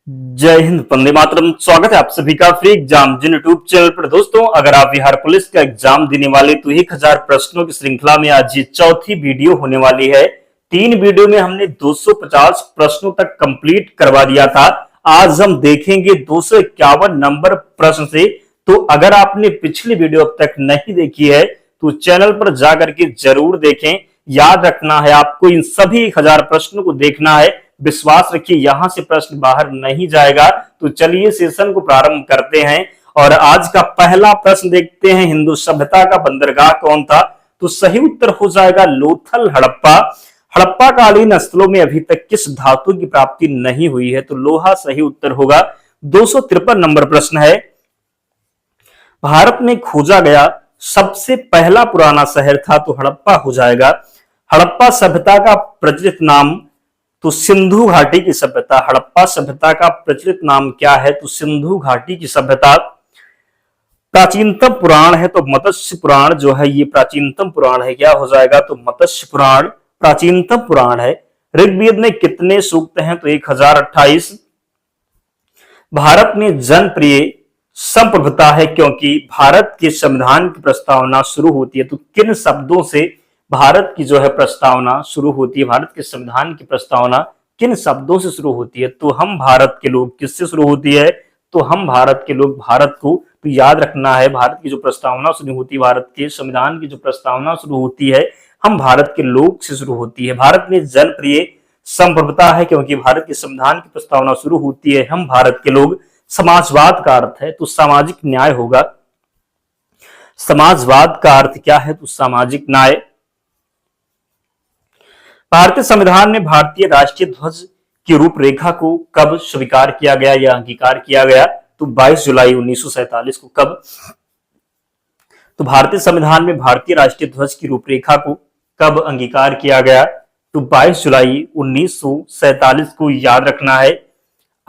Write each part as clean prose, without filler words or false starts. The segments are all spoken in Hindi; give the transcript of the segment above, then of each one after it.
जय हिंद, वंदे मातरम। स्वागत है आप सभी का फ्री एग्जाम जिन यूट्यूब चैनल पर। दोस्तों, अगर आप बिहार पुलिस का एग्जाम देने वाले तो 1000 प्रश्नों की श्रृंखला में आज ये चौथी वीडियो होने वाली है। 3 वीडियो में हमने 250 प्रश्नों तक कंप्लीट करवा दिया था। आज हम देखेंगे 251 नंबर प्रश्न से। तो अगर आपने पिछली वीडियो अब तक नहीं देखी है तो चैनल पर जाकर के जरूर देखें। याद रखना है, आपको इन सभी 1000 प्रश्नों को देखना है। विश्वास रखिए, यहां से प्रश्न बाहर नहीं जाएगा। तो चलिए सेशन को प्रारंभ करते हैं और आज का पहला प्रश्न देखते हैं। हिंदू सभ्यता का बंदरगाह कौन था? तो सही उत्तर हो जाएगा लोथल हड़प्पा। हड़प्पा कालीन स्थलों में अभी तक किस धातु की प्राप्ति नहीं हुई है? तो लोहा सही उत्तर होगा। 253 नंबर प्रश्न है, भारत में खोजा गया सबसे पहला पुराना शहर था? तो हड़प्पा हो जाएगा। हड़प्पा सभ्यता का प्रचलित नाम? तो सिंधु घाटी की सभ्यता। हड़प्पा सभ्यता का प्रचलित नाम क्या है? तो सिंधु घाटी की सभ्यता। प्राचीनतम पुराण है तो मत्स्य पुराण जो है ये प्राचीनतम पुराण है। क्या हो जाएगा? तो मत्स्य पुराण प्राचीनतम पुराण है। ऋग्वेद में कितने सूक्त हैं? तो 1028। भारत में जनप्रिय संप्रभुता है क्योंकि भारत के संविधान की प्रस्तावना शुरू होती है। तो किन शब्दों से भारत की जो है प्रस्तावना शुरू होती है? भारत के संविधान की प्रस्तावना किन शब्दों से शुरू होती है? तो हम भारत के लोग। किससे शुरू होती है? तो हम भारत के लोग, भारत को। तो याद रखना है, भारत की जो प्रस्तावना शुरू होती है, भारत के संविधान की जो प्रस्तावना शुरू होती है, हम भारत के लोग से शुरू होती है। भारत में जनप्रिय संप्रभुता है क्योंकि भारत के संविधान की प्रस्तावना शुरू होती है, हम भारत के लोग। समाजवाद का अर्थ है तो सामाजिक न्याय होगा। समाजवाद का अर्थ क्या है? तो सामाजिक न्याय। भारतीय संविधान में भारतीय राष्ट्रीय ध्वज की रूपरेखा को कब स्वीकार किया गया या अंगीकार किया गया? तो 22 जुलाई 1947 को। कब? तो भारतीय संविधान में भारतीय राष्ट्रीय ध्वज की रूपरेखा को कब अंगीकार किया गया? तो 22 जुलाई 1947 को। याद रखना है।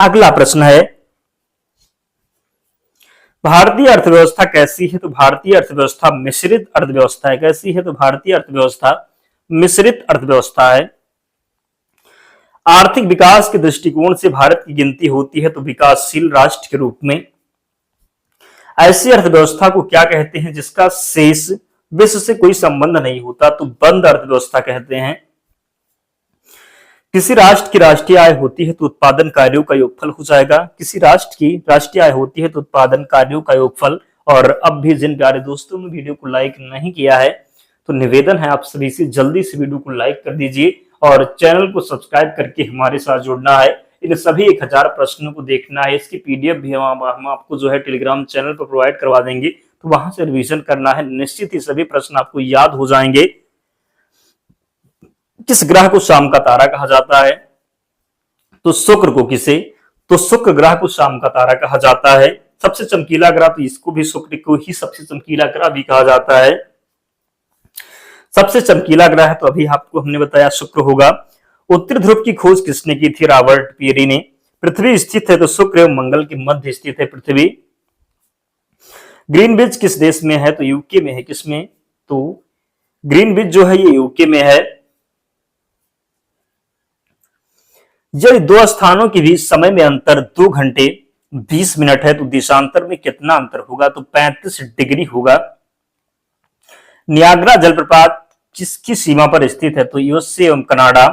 अगला प्रश्न है, भारतीय अर्थव्यवस्था कैसी है? तो भारतीय अर्थव्यवस्था मिश्रित अर्थव्यवस्था है। कैसी है? तो भारतीय अर्थव्यवस्था मिश्रित अर्थव्यवस्था है। आर्थिक विकास के दृष्टिकोण से भारत की गिनती होती है तो विकासशील राष्ट्र के रूप में। ऐसी अर्थव्यवस्था को क्या कहते हैं जिसका शेष विश्व से कोई संबंध नहीं होता? तो बंद अर्थव्यवस्था कहते हैं। किसी राष्ट्र की राष्ट्रीय आय होती है तो उत्पादन कार्यों का योगफल हो जाएगा। किसी राष्ट्र की राष्ट्रीय आय होती है तो उत्पादन कार्यों का योगफल। और अब भी जिन प्यारे दोस्तों ने वीडियो को लाइक नहीं किया है तो निवेदन है आप सभी से, जल्दी से वीडियो को लाइक कर दीजिए और चैनल को सब्सक्राइब करके हमारे साथ जुड़ना है। इन सभी 1000 प्रश्नों को देखना है। इसकी पीडीएफ भी हम आपको जो है टेलीग्राम चैनल पर प्रोवाइड करवा देंगे, तो वहां से रिवीजन करना है। निश्चित ही सभी प्रश्न आपको याद हो जाएंगे। किस ग्रह को शाम का तारा कहा जाता है? तो शुक्र को। किसे? तो शुक्र ग्रह को शाम का तारा कहा जाता है। सबसे चमकीला ग्रह, तो इसको भी शुक्र को ही सबसे चमकीला ग्रह भी कहा जाता है। सबसे चमकीला ग्रह तो अभी आपको हमने बताया शुक्र होगा। उत्तर ध्रुव की खोज किसने की थी? रॉबर्ट पियरी ने। पृथ्वी स्थित है तो शुक्र एवं मंगल के मध्य स्थित है पृथ्वी। ग्रीनविच किस देश में है? तो यूके में है। किसमें? तो ग्रीनविच जो है ये यूके में है। यदि दो स्थानों के बीच समय में अंतर 2 घंटे 20 मिनट है तो देशांतर में कितना अंतर होगा? तो 35 डिग्री होगा। नियाग्रा जलप्रपात किसकी सीमा पर स्थित है? तो यूएसए एवं कनाडा।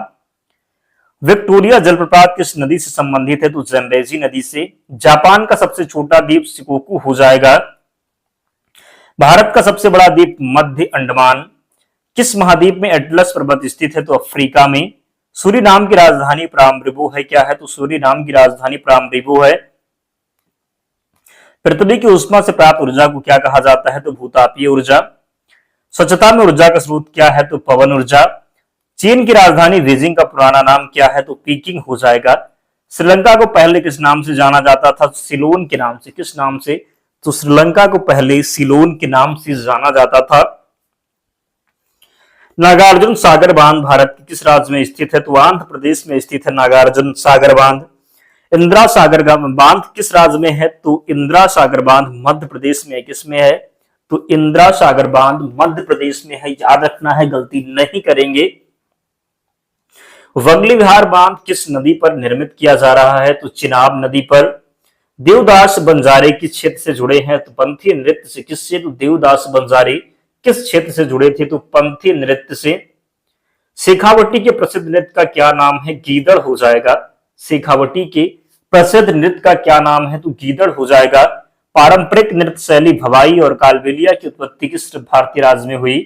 विक्टोरिया जलप्रपात किस नदी से संबंधित है? तो जंबेजी नदी से। जापान का सबसे छोटा द्वीप शिकोकू हो जाएगा। भारत का सबसे बड़ा द्वीप मध्य अंडमान। किस महाद्वीप में एटलस पर्वत स्थित है? तो अफ्रीका में। सूरीनाम की राजधानी पाराम्रिबो है। क्या है? तो सूरीनाम की राजधानी पाराम्रिबो है। पृथ्वी की ऊष्मा से प्राप्त ऊर्जा को क्या कहा जाता है? तो भूतापीय ऊर्जा। स्वच्छता में ऊर्जा का स्रोत क्या है? तो पवन ऊर्जा। चीन की राजधानी बीजिंग का पुराना नाम क्या है? तो पीकिंग हो जाएगा। श्रीलंका को पहले किस नाम से जाना जाता था? सिलोन के नाम से। किस नाम से? तो श्रीलंका को पहले सिलोन के नाम से जाना जाता था। नागार्जुन सागर बांध भारत के किस राज्य में स्थित है? तो आंध्र प्रदेश में स्थित है नागार्जुन सागर बांध। इंदिरा सागर बांध किस राज्य में है? तो इंदिरा सागर बांध मध्य प्रदेश में है। किसमें है? तो इंदिरा सागर बांध मध्य प्रदेश में है। याद रखना है, गलती नहीं करेंगे। वगली विहार बांध किस नदी पर निर्मित किया जा रहा है? तो चिनाब नदी पर। देवदास बंजारे किस क्षेत्र से जुड़े हैं? तो पंथी नृत्य से। किससे? तो देवदास बंजारे किस क्षेत्र से जुड़े थे? तो पंथी नृत्य से। शेखावटी के प्रसिद्ध नृत्य का क्या नाम है? गीदड़ हो जाएगा। शेखावटी के प्रसिद्ध नृत्य का क्या नाम है? तो गीदड़ हो जाएगा। पारंपरिक नृत्य शैली भवाई और कालबेलिया की उत्पत्ति किस भारतीय राज्य में हुई?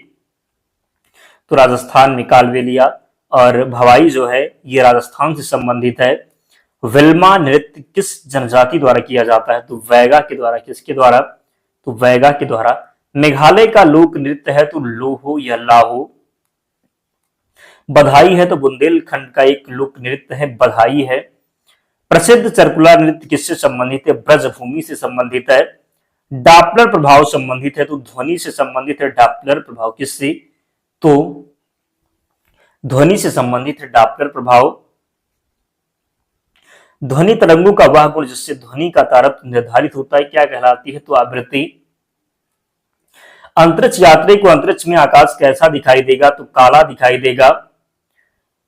तो राजस्थान में कालबेलिया और भवाई जो है ये राजस्थान से संबंधित है। विल्मा नृत्य किस जनजाति द्वारा किया जाता है? तो वैगा के द्वारा। किसके द्वारा? तो वैगा के द्वारा। मेघालय का लोक नृत्य है तो लोहो या लाहो। बधाई है तो बुंदेलखंड का एक लोक नृत्य है, बधाई है। प्रसिद्ध चरकुला नृत्य किससे संबंधित है? ब्रजभूमि से संबंधित है। डापलर प्रभाव संबंधित है तो ध्वनि से संबंधित है। डापलर प्रभाव किससे? तो ध्वनि से संबंधित है डापलर प्रभाव। ध्वनि तरंगों का वह गुण जिससे ध्वनि का तारतम्य निर्धारित होता है क्या कहलाती है? तो आवृत्ति। अंतरिक्ष यात्री को अंतरिक्ष में आकाश कैसा दिखाई देगा? तो काला दिखाई देगा।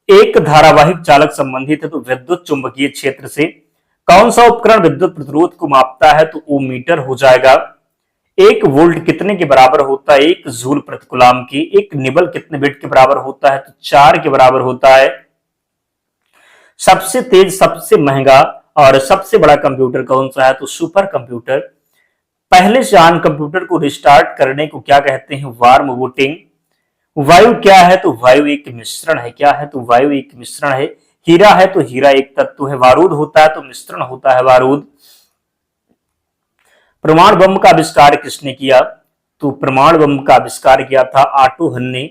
एक धारावाहिक चालक संबंधित है तो विद्युत चुंबकीय क्षेत्र से। कौन सा उपकरण विद्युत प्रतिरोध को मापता है? तो ओमीटर हो जाएगा। एक वोल्ट कितने के बराबर होता है? 1 जूल प्रति कूलम की। एक निबल कितने बिट के बराबर होता है? तो 4 के बराबर होता है। सबसे तेज, सबसे महंगा और सबसे बड़ा कंप्यूटर कौन सा है? तो सुपर कंप्यूटर। पहले से ऑन कंप्यूटर को रिस्टार्ट करने को क्या कहते हैं? Warm booting. वायु क्या है? तो वायु एक मिश्रण है। क्या है? तो वायु एक मिश्रण है। हीरा है तो हीरा एक तत्व है। बारूद होता है तो मिश्रण होता है बारूद। परमाणु बम का आविष्कार किसने किया? तो परमाणु बम का आविष्कार किया था ऑटो हन ने।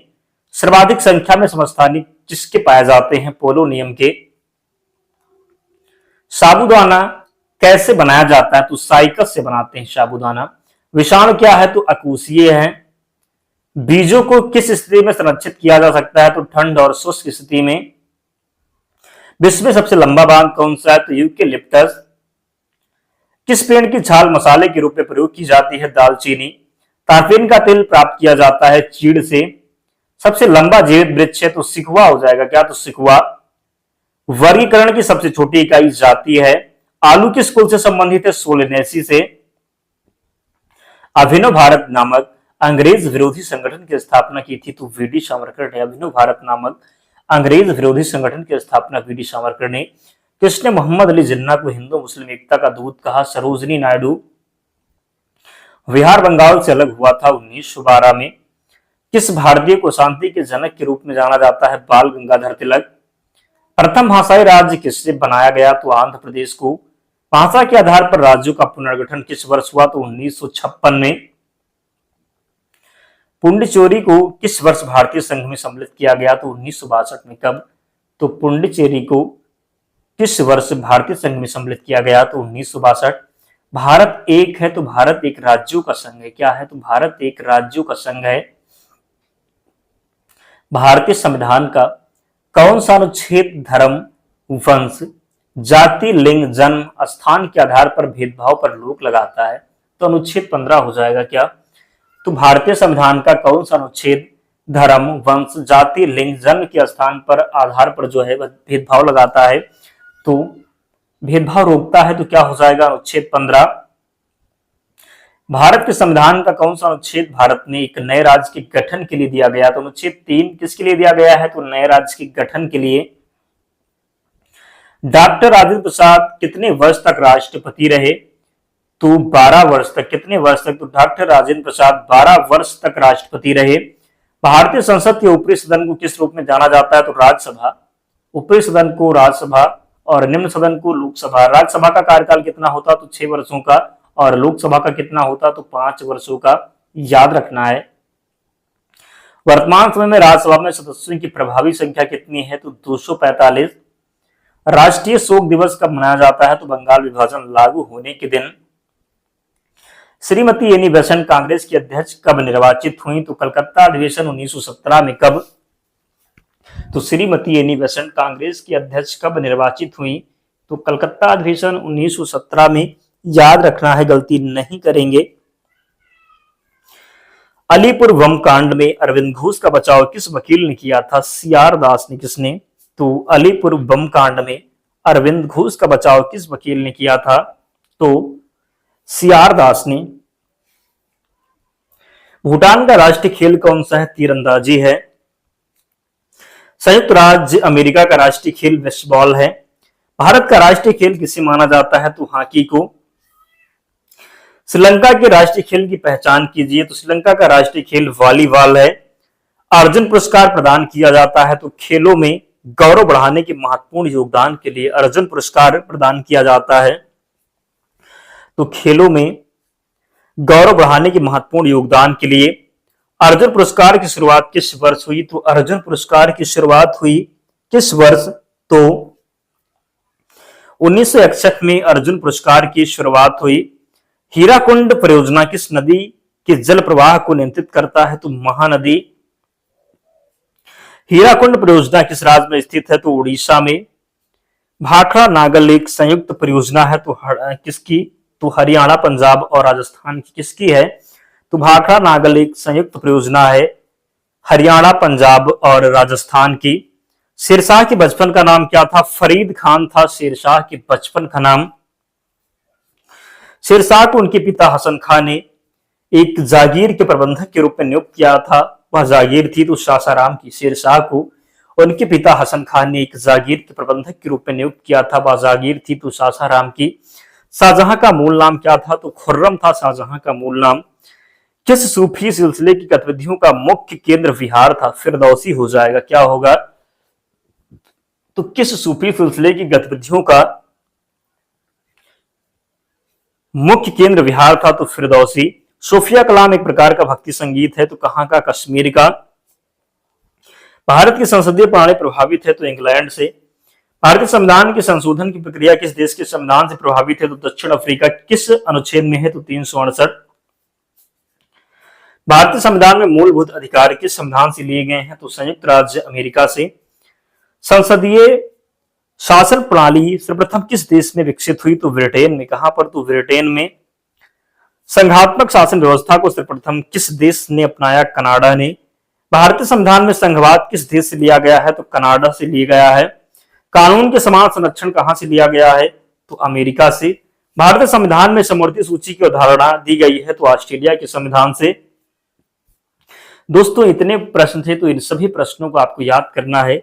सर्वाधिक संख्या में समस्थानिक किसके पाए जाते हैं? पोलोनियम के। साबूदाना कैसे बनाया जाता है? तो साइकस से बनाते हैं साबूदाना। विषाणु क्या है? तो अकोषीय है। बीजों को किस स्थिति में संरक्षित किया जा सकता है? तो ठंड और शुष्क स्थिति में। विश्व में सबसे लंबा बांध कौन सा है? तो यूकेलिप्टस। किस पेड़ की छाल मसाले के रूप में प्रयोग की जाती है? दालचीनी। तारपीन का तेल प्राप्त किया जाता है चीड़ से। सबसे लंबा जीवित वृक्ष है तो सिकुआ हो जाएगा। क्या? तो सिकुआ। वर्गीकरण की सबसे छोटी इकाई जाति है। आलू किस कुल से संबंधित है? सोलेनेसी से। अभिनव भारत नामक अंग्रेज विरोधी संगठन की स्थापना की थी तो वीडी सावरकर ने। अभिनव भारत नामक अंग्रेज विरोधी संगठन की स्थापना वीडी सावरकर ने। किसने मोहम्मद अली जिन्ना को हिंदू मुस्लिम एकता का दूत कहा? सरोजनी नायडू। बिहार बंगाल से अलग हुआ था 1912 में। किस भारतीय को शांति के जनक के रूप में जाना जाता है? बाल गंगाधर तिलक। प्रथम भाषाई राज्य किससे बनाया गया? तो आंध्र प्रदेश को। भाषा के आधार पर राज्यों का पुनर्गठन किस वर्ष हुआ? तो 1956 में। पुडुचेरी को किस वर्ष भारतीय संघ में सम्मिलित किया गया? तो 1962 में। कब? तो पुडुचेरी को किस वर्ष भारतीय संघ में सम्मिलित किया गया? तो 1962। भारत एक है तो भारत एक राज्यों का संघ है। क्या है? तो भारत एक राज्यों का संघ है। भारतीय संविधान का कौन सा अनुच्छेद धर्म, वंश, जाति, लिंग, जन्म, स्थान के आधार पर भेदभाव पर रोक लगाता है? तो अनुच्छेद 15 हो जाएगा। क्या? तो भारतीय संविधान का कौन सा अनुच्छेद धर्म, वंश, जाति, लिंग, जन्म के स्थान पर आधार पर जो है भेदभाव लगाता है? तो भेदभाव रोकता है तो क्या हो जाएगा? अनुच्छेद 15। भारत के संविधान का कौन सा अनुच्छेद भारत में एक नए राज्य के गठन के लिए दिया गया? तो अनुच्छेद 3 किसके लिए दिया गया है? तो नए राज्य के गठन के लिए। डॉक्टर राजेंद्र प्रसाद कितने वर्ष तक राष्ट्रपति रहे? तो 12 वर्ष तक। कितने वर्ष तक? तो डॉक्टर राजेंद्र प्रसाद 12 वर्ष तक राष्ट्रपति रहे। भारतीय संसद के ऊपरी सदन को किस रूप में जाना जाता है? तो राज्यसभा। ऊपरी सदन को राज्यसभा और निम्न सदन को लोकसभा। राज्यसभा का कार्यकाल कितना होता? तो 6 वर्षों का और लोकसभा का कितना होता? तो 5 वर्षों का। याद रखना है। वर्तमान समय में राज्यसभा में सदस्यों की प्रभावी संख्या कितनी है? तो 245। राष्ट्रीय शोक दिवस कब मनाया जाता है? तो बंगाल विभाजन लागू होने के दिन। श्रीमती एनी बेसेंट कांग्रेस की अध्यक्ष कब निर्वाचित हुई? तो कलकत्ता अधिवेशन 1917 में। कब? तो श्रीमती एनी बेसेंट कांग्रेस की अध्यक्ष कब निर्वाचित हुई? तो कलकत्ता अधिवेशन 1917 में। याद रखना है, गलती नहीं करेंगे। अलीपुर बम कांड में अरविंद घोष का बचाव किस वकील ने किया था? सीआर दास ने। किसने? तो अलीपुर बम कांड में अरविंद घोष का बचाव किस वकील ने किया था? तो सीआर दास ने। भूटान का राष्ट्रीय खेल कौन सा है? तीरंदाजी है। संयुक्त राज्य अमेरिका का राष्ट्रीय खेल बेसबॉल है। भारत का राष्ट्रीय खेल किसे माना जाता है? तो हॉकी को। श्रीलंका के राष्ट्रीय खेल की पहचान कीजिए। तो श्रीलंका का राष्ट्रीय खेल वॉलीबॉल है। अर्जुन पुरस्कार प्रदान किया जाता है। तो खेलों में गौरव बढ़ाने के महत्वपूर्ण योगदान के लिए अर्जुन पुरस्कार प्रदान किया जाता है। तो खेलों में गौरव बढ़ाने के महत्वपूर्ण योगदान के लिए अर्जुन पुरस्कार की शुरुआत किस वर्ष हुई? तो अर्जुन पुरस्कार की शुरुआत हुई किस वर्ष? तो 1961 में अर्जुन पुरस्कार की शुरुआत हुई। हीराकुंड परियोजना किस नदी के जल प्रवाह को नियंत्रित करता है? तो महानदी। हीराकुंड परियोजना किस राज्य में स्थित है? तो उड़ीसा में। भाखड़ा नागल एक संयुक्त परियोजना है। तो किसकी? तो हरियाणा, पंजाब और राजस्थान की। किसकी है? तो भाखड़ा नागल एक संयुक्त परियोजना है, हरियाणा, पंजाब और राजस्थान की। शेरशाह के बचपन का नाम क्या था? फरीद खान था शेरशाह के बचपन का नाम। शेरशाह को उनके पिता हसन खान ने एक जागीर के प्रबंधक के रूप में नियुक्त किया था। वह जागीर थी तो सासाराम की। शेरशाह को उनके पिता हसन खान ने एक जागीर के प्रबंधक के रूप में नियुक्त किया था। वह जागीर थी तो सासाराम की। शाहजहां का मूल नाम क्या था? तो खुर्रम था शाहजहां का मूल नाम। किस सूफी सिलसिले की गतिविधियों का मुख्य केंद्र विहार था? फिरदौसी हो जाएगा। क्या होगा? तो किस सूफी सिलसिले की गतिविधियों का मुख्य केंद्र विहार था? तो फिरदौसी। सूफिया कलाम एक प्रकार का भक्ति संगीत है। तो कहां का? कश्मीर का। भारत की संसदीय प्रणाली प्रभावित है। तो इंग्लैंड से। भारतीय संविधान के संशोधन की प्रक्रिया किस देश के संविधान से प्रभावित है? तो दक्षिण अफ्रीका। किस अनुच्छेद में है? तो 368। भारतीय संविधान में मूलभूत अधिकार किस संविधान से लिए गए हैं? तो संयुक्त राज्य अमेरिका से। संसदीय शासन प्रणाली सर्वप्रथम किस देश में विकसित हुई? तो ब्रिटेन में। कहां पर? तो ब्रिटेन में। संघात्मक शासन व्यवस्था को सर्वप्रथम किस देश ने अपनाया? कनाडा ने। भारतीय संविधान में संघवाद किस देश से लिया गया है? तो कनाडा से लिया गया है। कानून के समान संरक्षण कहां से लिया गया है? तो अमेरिका से। भारतीय संविधान में समवर्ती सूची की अवधारणा दी गई है। तो ऑस्ट्रेलिया के संविधान से। दोस्तों इतने प्रश्न थे, तो इन सभी प्रश्नों को आपको याद करना है।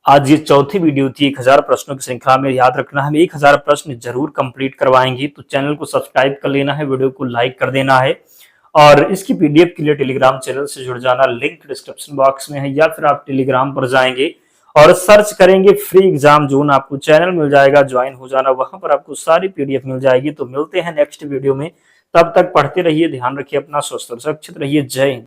आज ये चौथी वीडियो थी 1000 प्रश्नों की श्रृंखला में। याद रखना है, हम 1000 प्रश्न जरूर कंप्लीट करवाएंगे। तो चैनल को सब्सक्राइब कर लेना है, वीडियो को लाइक कर देना है और इसकी पीडीएफ के लिए टेलीग्राम चैनल से जुड़ जाना। लिंक डिस्क्रिप्शन बॉक्स में है या फिर आप टेलीग्राम पर जाएंगे और सर्च करेंगे फ्री एग्जाम जोन, आपको चैनल मिल जाएगा, ज्वाइन हो जाना। वहां पर आपको सारी पीडीएफ मिल जाएगी। तो मिलते हैं नेक्स्ट वीडियो में, तब तक पढ़ते रहिए, ध्यान रखिए अपना, स्वस्थ और सुरक्षित रहिए। जय हिंद।